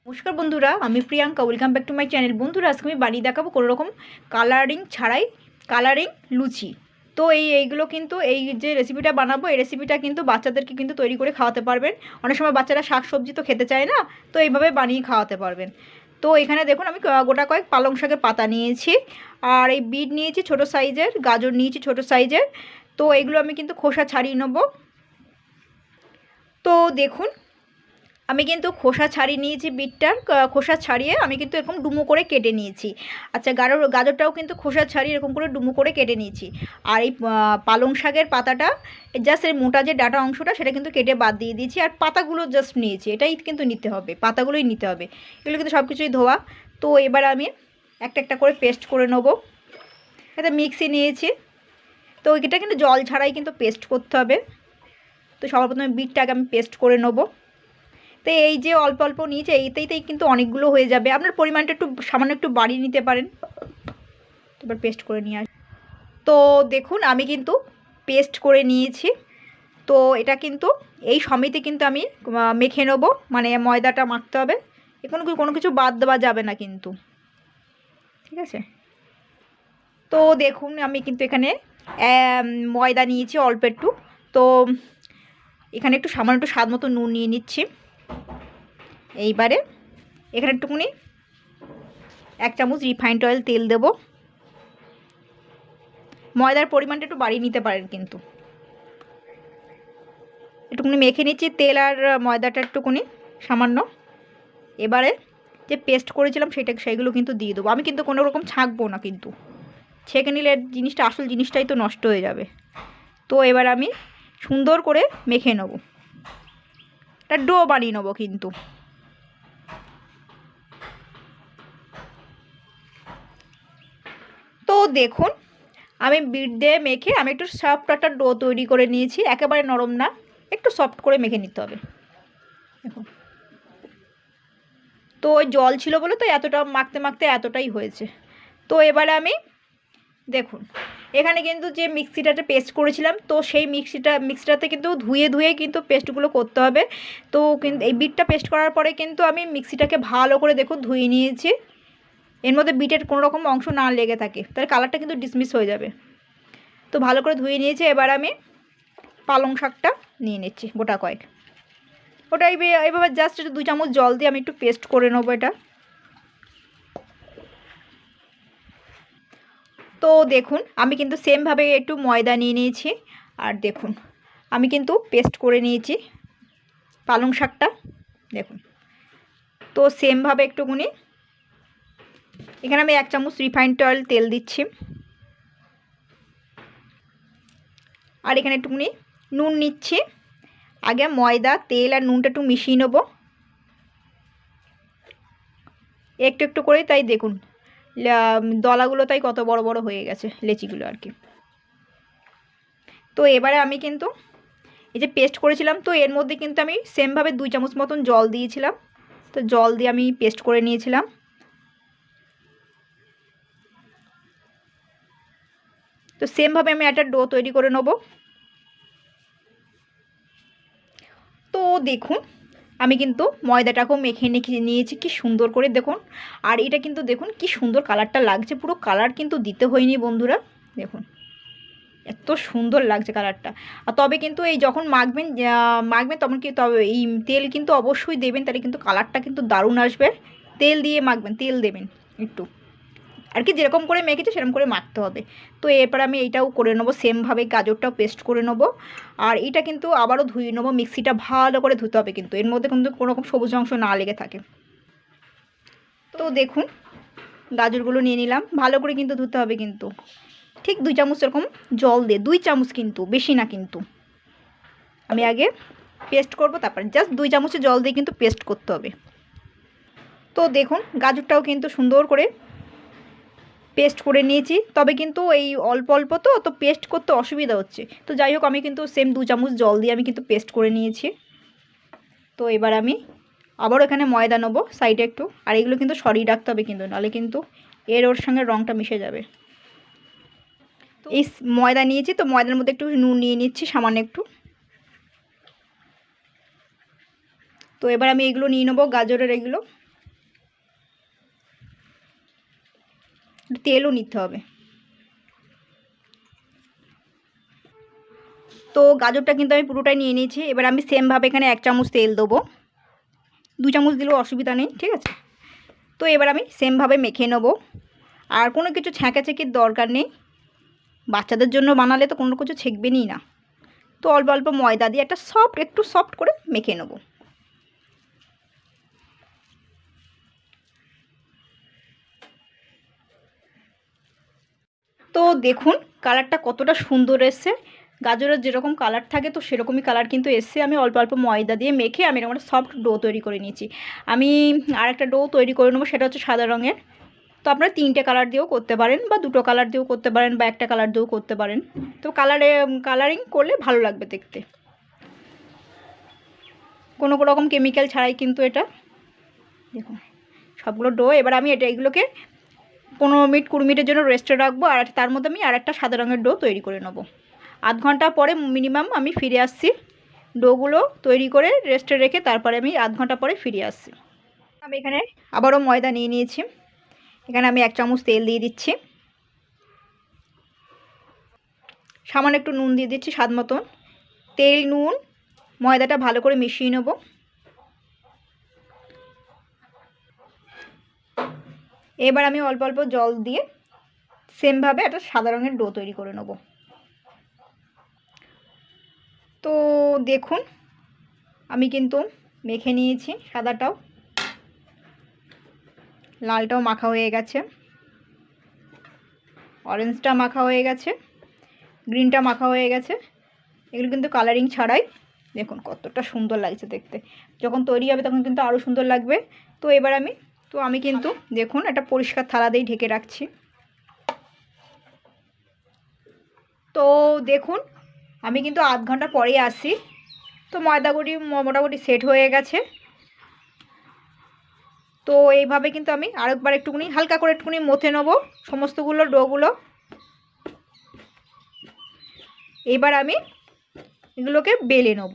নমস্কার বন্ধুরা, আমি Priyanka. Welcome back to my channel. বন্ধুরা, আজকে আমি বানিয়ে দেখাবো কোনো রকম কালারিং ছাড়াই কালারিং লুচি। তো এইগুলো কিন্তু এই যে রেসিপিটা বানাবো, এই রেসিপিটা কিন্তু বাচ্চাদেরকে কিন্তু তৈরি করে খাওয়াতে পারবেন। অনেক সময় বাচ্চারা শাক সবজি তো খেতে চায় না, তো এইভাবে বানিয়ে খাওয়াতে পারবেন। তো এখানে দেখুন আমি গোটা কয়েক পালং শাকের পাতা নিয়েছি, আর এই বিট নিয়েছি ছোটো সাইজের, গাজর নিয়েছি ছোটো সাইজের। তো এগুলো আমি কিন্তু খোসা ছাড়িয়ে নেবো। তো দেখুন আমি কিন্তু খোসা ছাড়িয়ে নিয়েছি, বিটটার খোসা ছাড়িয়ে আমি কিন্তু এরকম ডুমো করে কেটে নিয়েছি। আচ্ছা, গাজরটাও কিন্তু খোসা ছাড়িয়ে এরকম করে ডুমো করে কেটে নিয়েছি। আর এই পালং শাকের পাতাটা জাস্ট এর মোটা যে ডাটা অংশটা সেটা কিন্তু কেটে বাদ দিয়ে দিয়েছি, আর পাতাগুলো জাস্ট নিয়েছি। এটাই কিন্তু নিতে হবে, পাতাগুলোই নিতে হবে। এগুলো কিন্তু সব কিছুই ধোয়া। তো এবার আমি একটা একটা করে পেস্ট করে নেবো। এটা মিক্সি নিয়েছি, তো এটা কিন্তু জল ছাড়াই কিন্তু পেস্ট করতে হবে। তো সবার প্রথমে বিটটাকে আমি পেস্ট করে নেবো। তো এই যে অল্প অল্প নিয়েছে, এইতেই কিন্তু অনেকগুলো হয়ে যাবে। আপনার পরিমাণটা একটু সামান্য একটু বাড়িয়ে নিতে পারেন। এবার পেস্ট করে নিয়ে তো দেখুন আমি কিন্তু পেস্ট করে নিয়েছি। তো এটা কিন্তু এই সমেতে কিন্তু আমি মেখে নেবো, মানে ময়দাটা মাখতে হবে। কোনো কিছু বাদ দেওয়া যাবে না কিন্তু, ঠিক আছে? তো দেখুন আমি কিন্তু এখানে ময়দা নিয়েছি অল্প একটু। তো এখানে একটু সামান্য একটু স্বাদ মতো নুন নিয়ে নিচ্ছি। এইবারে এখানে একটুখানি 1 চামচ রিফাইন্ড অয়েল তেল দেব। ময়দার পরিমাণটা একটু বাড়িয়ে নিতে পারেন কিন্তু। একটুখানি মেখে নিচ্ছি তেল আর ময়দাটা একটুখানি সামান্য। এবারে যে পেস্ট করেছিলাম সেইগুলো কিন্তু দিয়ে দেবো। আমি কিন্তু কোনো রকম ছাঁকবো না, কিন্তু ছেঁকে নিলে জিনিসটা, আসল জিনিসটাই তো নষ্ট হয়ে যাবে। তো এবার আমি সুন্দর করে মেখে নেবো, একটা ডো বানিয়ে নেবো কিন্তু। তো দেখুন আমি বিট দিয়ে মেখে আমি একটু সফট একটা ডো তৈরি করে নিয়েছি। একেবারে নরম না, একটু সফট করে মেখে নিতে হবে। দেখুন, তো ওই জল ছিল বলে তো এতটা মাখতে মাখতে এতটাই হয়েছে। তো এবারে আমি দেখুন এখানে কিন্তু যে মিক্সিটাতে পেস্ট করেছিলাম, তো সেই মিক্সিটাতে কিন্তু ধুয়ে ধুয়ে কিন্তু পেস্টগুলো করতে হবে। তো কিন্তু এই বিটটা পেস্ট করার পরে কিন্তু আমি মিক্সিটাকে ভালো করে দেখুন ধুয়ে নিয়েছি। এর মধ্যে বিটের কোনো রকম অংশ না লেগে থাকে, তাহলে কালারটা কিন্তু ডিসমিস হয়ে যাবে। তো ভালো করে ধুয়ে নিয়েছি। এবার আমি পালং শাকটা নিয়ে নিচ্ছি গোটা কয়েক। ওটা এইভাবে জাস্ট 2 চামচ জল দিয়ে আমি একটু পেস্ট করে নেবো এটা। তো দেখুন আমি কিন্তু সেমভাবে একটু ময়দা নিয়ে নিয়েছি, আর দেখুন আমি কিন্তু পেস্ট করে নিয়েছি পালং শাকটা। দেখুন, তো সেমভাবে একটুখানি এখানে আমি 1 চামচ রিফাইন্ড অয়েল তেল দিচ্ছি, আর এখানে একটুখানি নুন নিচ্ছি। আগে ময়দা, তেল আর নুনটা একটু মিশিয়ে নেবো একটু একটু করে। তাই দেখুন দলাগুলো তাই কত বড় বড় হয়ে গেছে, লেচিগুলো আর কি। তো এবারে আমি কিন্তু এই যে পেস্ট করেছিলাম, তো এর মধ্যে কিন্তু আমি সেমভাবে 2 চামচ মতন জল দিয়েছিলাম। তো জল দিয়ে আমি পেস্ট করে নিয়েছিলাম। তো সেমভাবে আমি একটা ডো তৈরি করে নেব। তো দেখুন আমি কিন্তু ময়দাটাকেও মেখে নিয়েছি কি সুন্দর করে, দেখুন। আর এটা কিন্তু দেখুন কি সুন্দর কালারটা লাগছে, পুরো কালার কিন্তু দিতে হয়নি বন্ধুরা। দেখুন এত সুন্দর লাগছে কালারটা। আর তবে কিন্তু এই যখন মাখবেন তখন কি, তবে এই তেল কিন্তু অবশ্যই দেবেন, তাহলে কিন্তু কালারটা কিন্তু দারুণ আসবে। তেল দিয়ে মাখবেন, তেল দেবেন একটু, আর কি যেরকম করে মেখেছি সেরকম করে মাখতে হবে। তো এরপর আমি এইটাও করে নেবো সেমভাবে, গাজরটাও পেস্ট করে নেবো। আর এটা কিন্তু আবারও ধুয়ে নেবো, মিক্সিটা ভালো করে ধুতে হবে কিন্তু, এর মধ্যে কিন্তু কোনো রকম সবুজ অংশ না লেগে থাকে। তো দেখুন গাজরগুলো নিয়ে নিলাম, ভালো করে কিন্তু ধুতে হবে কিন্তু। ঠিক 2 চামচ এরকম জল দিয়ে, 2 চামচ কিন্তু, বেশি না কিন্তু। আমি আগে পেস্ট করব, তারপর জাস্ট 2 চামচের জল দিয়ে কিন্তু পেস্ট করতে হবে। তো দেখুন গাজরটাও কিন্তু সুন্দর করে পেস্ট করে নিয়েছি, তবে কিন্তু এই অল্প অল্প তো পেস্ট করতে অসুবিধা হচ্ছে। তো যাই হোক আমি কিন্তু সেম 2 চামচ জল দিয়ে আমি কিন্তু পেস্ট করে নিয়েছি। তো এবার আমি আবারও এখানে ময়দা নেবো সাইডে একটু, আর এগুলো কিন্তু সরিয়ে রাখতে হবে কিন্তু, নাহলে কিন্তু ওর সঙ্গে রঙটা মিশে যাবে। তো এই ময়দা নিয়েছি, তো ময়দার মধ্যে একটু নুন নিয়ে নিচ্ছি সামান্য একটু। তো এবার আমি এগুলো নিয়ে নেবো, গাজরের এগুলো। তেলও নিতে হবে। তো গাজরটা কিন্তু আমি পুরোটাই নিয়ে নিয়েছি। এবার আমি সেমভাবে এখানে 1 চামচ তেল দেবো, 2 চামচ দিলেও অসুবিধা নেই, ঠিক আছে। তো এবার আমি সেমভাবে মেখে নেব। আর কোনো কিছু ছ্যাঁকাছ্যাঁকির দরকার নেই, বাচ্চাদের জন্য বানালে তো কোনো কিছু ছেঁকবেনই না। তো অল্প অল্প ময়দা দিয়ে একটু সফট করে মেখে নেব। তো দেখুন কালারটা কতটা সুন্দর এসছে, গাজরের যেরকম কালার থাকে তো সেরকমই কালার কিন্তু এসছে। আমি অল্প অল্প ময়দা দিয়ে মেখে আমি এরকম একটা সফট ডো তৈরি করে নিয়েছি। আমি আরেকটা ডো তৈরি করে নেবো, সেটা হচ্ছে সাদা রঙের। তো আপনারা 3টে কালার দিয়েও করতে পারেন, বা 2টো কালার দিয়েও করতে পারেন, বা একটা কালার দিয়েও করতে পারেন। তো কালারিং করলে ভালো লাগবে দেখতে, কোনো রকম কেমিক্যাল ছাড়াই কিন্তু এটা। দেখুন সবগুলো ডো। এবার আমি এগুলোকে 15 মিনিট 20 মিনিটের জন্য রেস্টে রাখবো, আর তার মধ্যে আমি আরেকটা সাদা রঙের ডো তৈরি করে নেবো। আধ ঘন্টা পরে মিনিমাম আমি ফিরে আসছি, ডোগুলো তৈরি করে রেস্টে রেখে তারপরে আমি আধ ঘন্টা পরে ফিরে আসছি। আমি এখানে আবারও ময়দা নিয়ে নিয়েছি। এখানে আমি 1 চামচ তেল দিয়ে দিচ্ছি, সামান্য একটু নুন দিয়ে দিচ্ছি স্বাদ মতন। তেল নুন ময়দাটা ভালো করে মিশিয়ে নেব। এবার আমি অল্প অল্প জল দিয়ে সেমভাবে একটা সাদা রঙের ডো তৈরি করে নেব। তো দেখুন আমি কিন্তু মেখে নিয়েছি, সাদাটাও লালটাও মাখা হয়ে গেছে, অরেঞ্জটা মাখা হয়ে গেছে, গ্রিনটা মাখা হয়ে গেছে। এগুলো কিন্তু কালারিং ছাড়াই দেখুন কতটা সুন্দর লাগছে দেখতে। যখন তৈরি হবে তখন কিন্তু আরও সুন্দর লাগবে। তো এবার আমি কিন্তু দেখুন একটা পরিষ্কার থালা দিয়ে ঢেকে রাখছি। তো দেখুন আমি কিন্তু আধ ঘন্টা পরেই আসি। তো ময়দাগুলি মোটামুটি সেট হয়ে গেছে। তো এইভাবে কিন্তু আমি আরেকবার একটুখানি হালকা করে একটুখানি মথে নেবো সমস্তগুলো ডোগুলো। এবার আমি এগুলোকে বেলে নেব।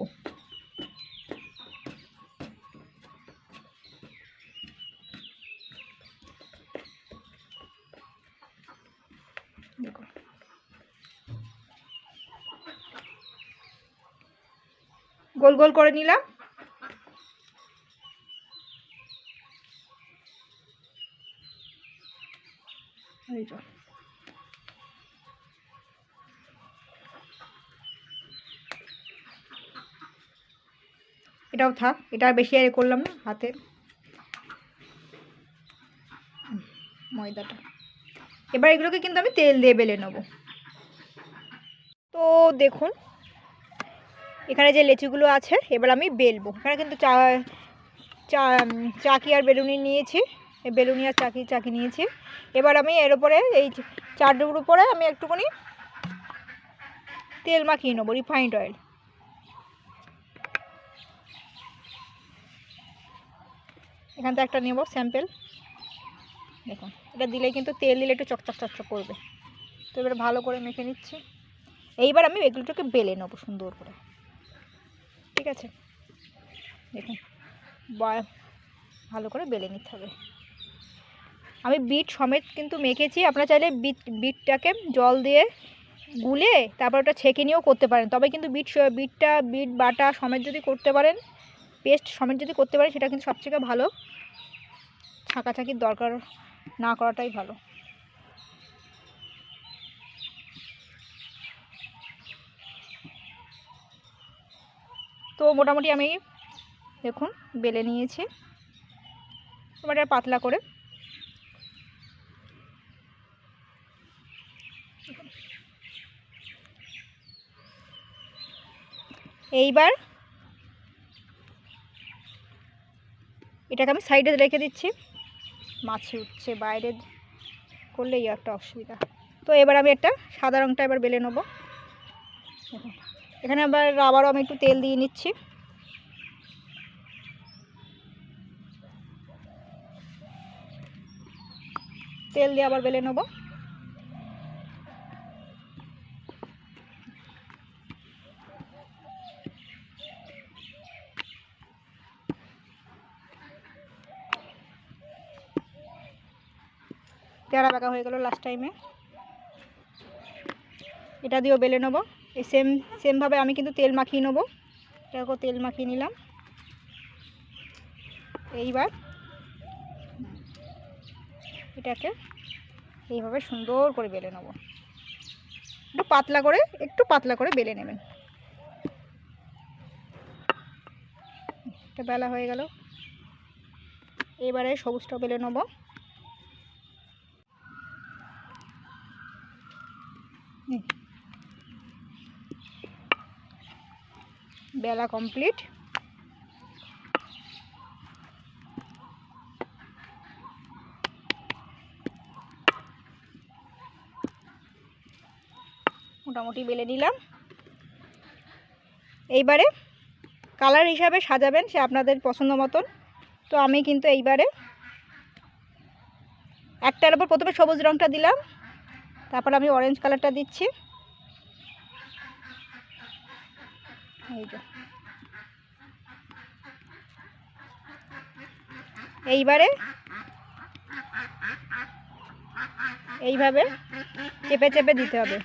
দেখুন গোল গোল করে নিলাম। এটাও থাক, এটা বেশি আর করলাম না হাতে ময়দাটা। এবার এগুলোকে কিন্তু আমি তেল দিয়ে বেলে নেব। তো দেখুন এখানে যে লেচিগুলো আছে এবার আমি বেলবো। এখানে কিন্তু চাকি আর বেলুনি নিয়েছি, এই বেলুনি আর চাকি নিয়েছি। এবার আমি এর উপরে এই চারটুকুর উপরে আমি একটুখানি তেল মাখিয়ে নেবো, রিফাইন্ড অয়েল। এখান থেকে একটা নেব স্যাম্পেল। দেখুন এটা দিলে কিন্তু তেল দিলে একটু চকচক চকচক করবে। তো এবার ভালো করে মেখে নিচ্ছি। এইবার আমি এগুলোটাকে বেলে নেবো সুন্দর করে, ঠিক আছে। দেখুন ভালো করে বেলে নিতে হবে। আমি বিট সমেত কিন্তু মেখেছি, আপনারা চাইলে বিটটাকে জল দিয়ে গুলে তারপর ওটা ছেঁকে নিয়েও করতে পারেন। তবে কিন্তু বিট বাটা সমেত যদি করতে পারেন, পেস্ট সমেত যদি করতে পারেন সেটা কিন্তু সবথেকে ভালো। ছাঁকাছাঁকির দরকার না করাটাই ভালো। তো মোটামুটি আমি দেখুন বেলে নিয়েছি। এবার এটা পাতলা করে এইবার এটাকে আমি সাইডে রেখে দিচ্ছি। মাছি উঠছে বাইরে করলে এই একটা অসুবিধা। তো এবার আমি একটা সাদা রঙটা এবার বেলে নেবো। এখানে আবারও আমি একটু তেল দিয়ে নিচ্ছি। তেল দিয়ে আবার বেলে নেবো। ছাড়া বাঁকা হয়ে গেল লাস্ট টাইমে। এটা দিয়েও বেলে নেবো। এই সেমভাবে আমি কিন্তু তেল মাখিয়ে নেবো। এটাকেও তেল মাখিয়ে নিলাম। এইবার এটাকে এইভাবে সুন্দর করে বেলে নেবো। একটু পাতলা করে বেলে নেবেন। এটা বেলা হয়ে গেল। এবারে সবুজটা বেলে নেবো। বেলা কমপ্লিট। মোটামুটি বেলে নিলাম। এইবারে কালার হিসাবে সাজাবেন সে আপনাদের পছন্দ মতন। তো আমি কিন্তু এইবারে একটার উপর প্রথমে সবুজ রঙটা দিলাম, তারপর আমি অরেঞ্জ কালারটা দিচ্ছি। এই যে এইবারে এইভাবে চেপে চেপে দিতে হবে।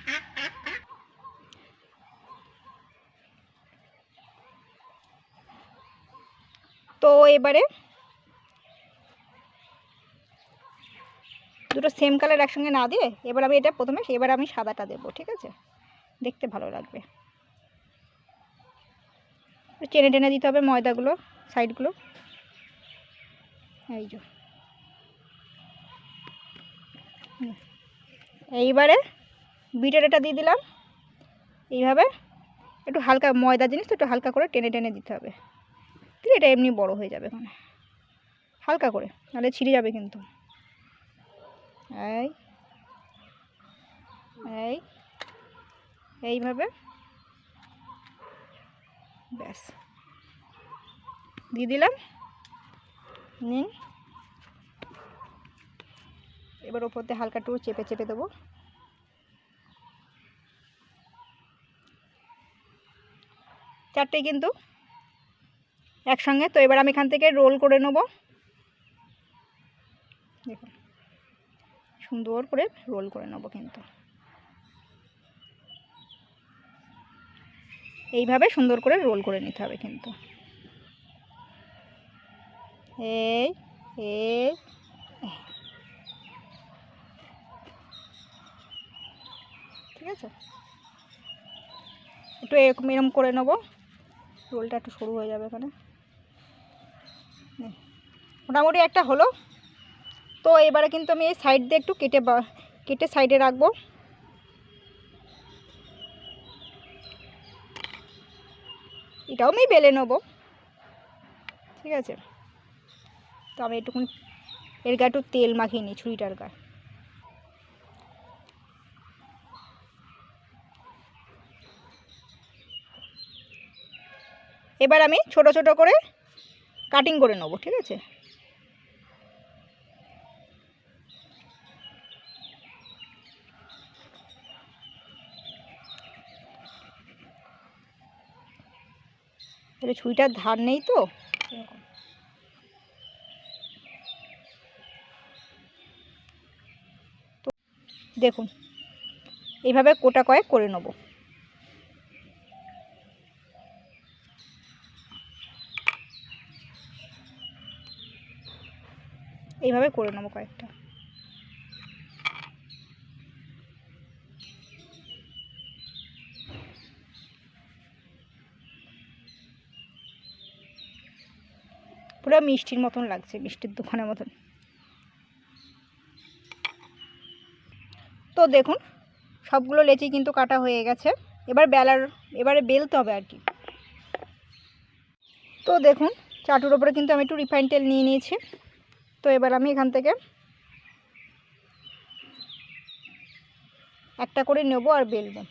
তো এবারে দুটো সেম কালার একসঙ্গে না দিয়ে এবার আমি এটা প্রথমে এবার আমি সাদাটা দেবো, ঠিক আছে? দেখতে ভালো লাগবে। টেনে টেনে দিতে হবে ময়দাগুলো সাইডগুলো। এই যে এইবারে বিটের এটা দিয়ে দিলাম। এইভাবে একটু হালকা ময়দা জিনিস তো একটু হালকা করে টেনে টেনে দিতে হবে, দিলে এটা এমনি বড় হয়ে যাবে। মানে হালকা করে, নাহলে ছিঁড়ে যাবে কিন্তু। এই এই এইভাবে ব্যাস দিয়ে দিলাম। নিন, এবার ওপর দিয়ে হালকা একটু চেপে চেপে দেবো। চারটেই কিন্তু একসঙ্গে। তো এবার আমি এখান থেকে রোল করে নেব। দেখুন সুন্দর করে রোল করে নেব কিন্তু এইভাবে সুন্দর করে রোল করে নিতে হবে কিন্তু। এই এই ঠিক আছে, একটু এরকম এরকম করে নেব। রোলটা একটু সরু হয়ে যাবে এখানে। মোটামুটি একটা হলো। তো এবারে কিন্তু আমি এই সাইড দিয়ে একটু কেটে সাইডে রাখবো। এটাও আমি বেলে নেবো, ঠিক আছে? তো আমি একটুখানি এর গায়ে একটু তেল মাখিয়ে নিই, ছুরিটার গায়ে। এবার আমি ছোট ছোট করে কাটিং করে নেবো, ঠিক আছে? তাহলে ছুরিটার ধার নেই তো, তো দেখুন এইভাবে কোটা কয়েক করে নেব। এইভাবে করে নেবো কয়েকটা। পুরো মিষ্টির মতন লাগছে, মিষ্টির দোকানের মতন। তো দেখুন সবগুলো লেচি কিন্তু কাটা হয়ে গেছে। এবারে বেলতে হবে আর কি। তো দেখুন চাটুর ওপরে কিন্তু আমি একটু রিফাইন তেল নিয়ে নিয়েছি। তো এবার আমি এখান থেকে একটা করে নেব আর বেলবো।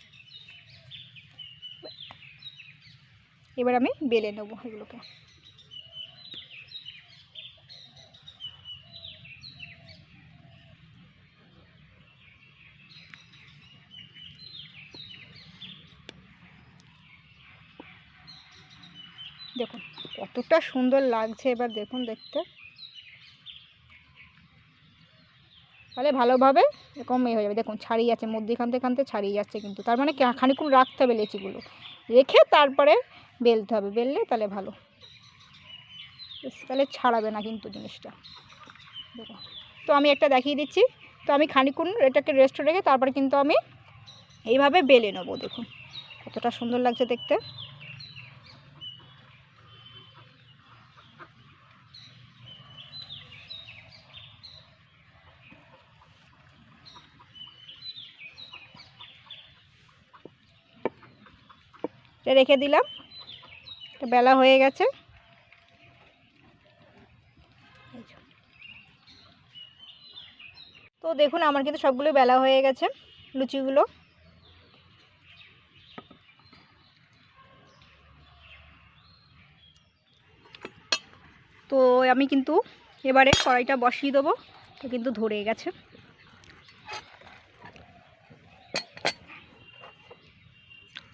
এবার আমি বেলে নেব এগুলোকে। দেখুন কতটা সুন্দর লাগছে, এবার দেখুন দেখতে। তাহলে ভালোভাবে এরকম হয়ে যাবে। দেখুন ছাড়িয়ে যাচ্ছে, মধ্যেখান থেকে ছাড়িয়ে যাচ্ছে কিন্তু, তার মানে খানিকক্ষণ রাখতে হবে লেচিগুলো, রেখে তারপরে বেলতে হবে, বেললে তাহলে ভালো, তাহলে ছাড়াবে না কিন্তু জিনিসটা। দেখো, তো আমি একটা দেখিয়ে দিচ্ছি। তো আমি খানিকক্ষণ এটাকে রেস্ট রেখে তারপরে কিন্তু আমি এইভাবে বেলে নেবো। দেখুন কতটা সুন্দর লাগছে দেখতে। এটা রেখে দিলাম, এটা বেলা হয়ে গেছে। তো দেখুন আমার কিন্তু সবগুলো বেলা হয়ে গেছে লুচিগুলো। তো আমি কিন্তু এবারে কড়াইটা বসিয়ে দেবো, তো কিন্তু ধরে গেছে।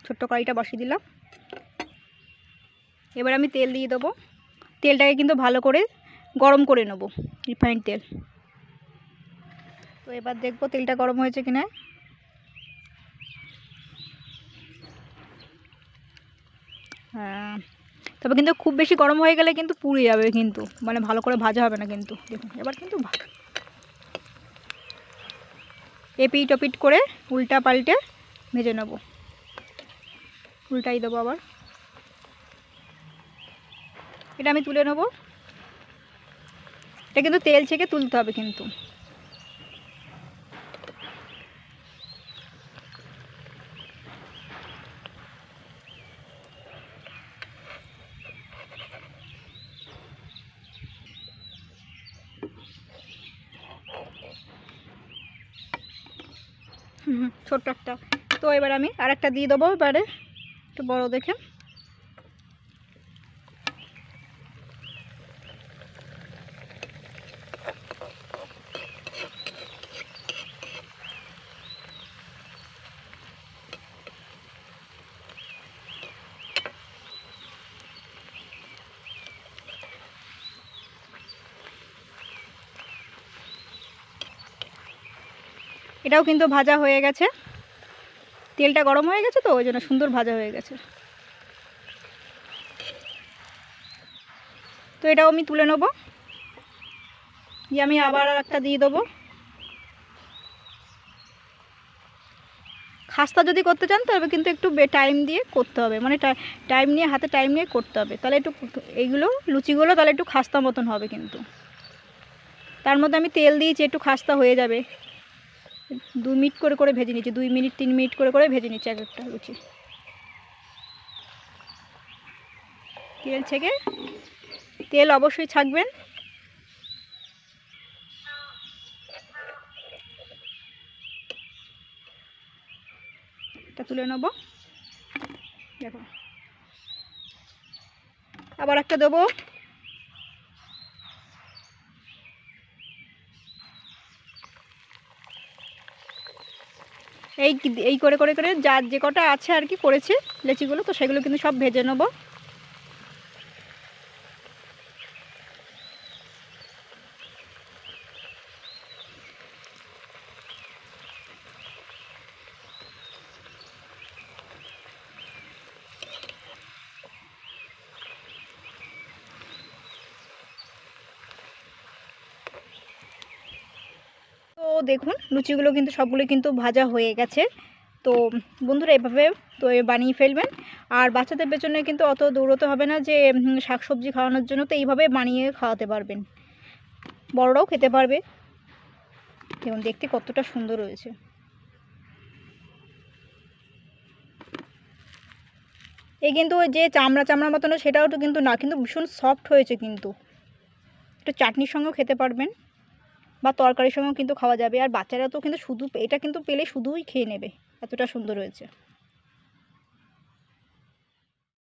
ছোট্ট কড়াইটা বসিয়ে দিলাম। এবার আমি তেল দিয়ে দেবো। তেলটাকে কিন্তু ভালো করে গরম করে নেব, রিফাইন্ড তেল। তো এবার দেখবো তেলটা গরম হয়েছে কিনা। হ্যাঁ, তবে কিন্তু খুব বেশি গরম হয়ে গেলে কিন্তু পুড়ে যাবে, কিন্তু মানে ভালো করে ভাজা হবে না কিন্তু। দেখুন এবার কিন্তু এপিট ওপিট করে উল্টা পাল্টে ভেজে নেব। উল্টাই দেবো আবার। এটা আমি তুলে নেব। এটা কিন্তু তেল ছেঁকে তুলতে হবে কিন্তু। ছোট্ট একটা। তো এবার আমি আরেকটা দিয়ে দেবো, এবারে একটু বড় দেখে। এটাও কিন্তু ভাজা হয়ে গেছে, তেলটা গরম হয়ে গেছে, তো ওই জন্য সুন্দর ভাজা হয়ে গেছে। তো এটাও আমি তুলে নেব, দিয়ে আমি আবার একটা দিয়ে দেবো। খাস্তা যদি করতে চান তবে কিন্তু একটু টাইম দিয়ে করতে হবে, মানে টাইম নিয়ে, হাতে টাইম নিয়ে করতে হবে, তাহলে একটু এইগুলো লুচিগুলো তাহলে একটু খাস্তা মতন হবে কিন্তু। তার মধ্যে আমি তেল দিয়েছি, একটু খাস্তা হয়ে যাবে। 2 মিনিট করে করে ভেজে নিচ্ছি, 2 মিনিট 3 মিনিট করে করে ভেজে নিচ্ছি এক একটা লুচি। তেল ছেঁকে, তেল অবশ্যই ছাঁকবেন। এটা তুলে নেব। দেখো আবার একটা দেবো। এই এই করে করে করে যার যে কটা আছে আর কি করেছি লেচিগুলো, তো সেগুলো কিন্তু সব ভেজে নেব। তো দেখুন লুচিগুলো কিন্তু সবগুলো কিন্তু ভাজা হয়ে গেছে। তো বন্ধুরা এভাবে তো বানিয়ে ফেলবেন। আর বাচ্চাদের পেছনে কিন্তু অত দৌড়তে হবে না যে শাকসবজি খাওয়ানোর জন্য, তো এইভাবে বানিয়ে খাওয়াতে পারবেন, বড়রাও খেতে পারবে। দেখুন দেখতে কতটা সুন্দর হয়েছে। এই কিন্তু যে চামড়া চামড়া মতন সেটাও তো কিন্তু না, কিন্তু ভীষণ সফট হয়েছে কিন্তু। একটু চাটনির সঙ্গেও খেতে পারবেন বা তরকারির সঙ্গেও কিন্তু খাওয়া যাবে। আর বাচ্চারা তো কিন্তু শুধু এটা কিন্তু পেলে শুধুই খেয়ে নেবে, এতটা সুন্দর হয়েছে।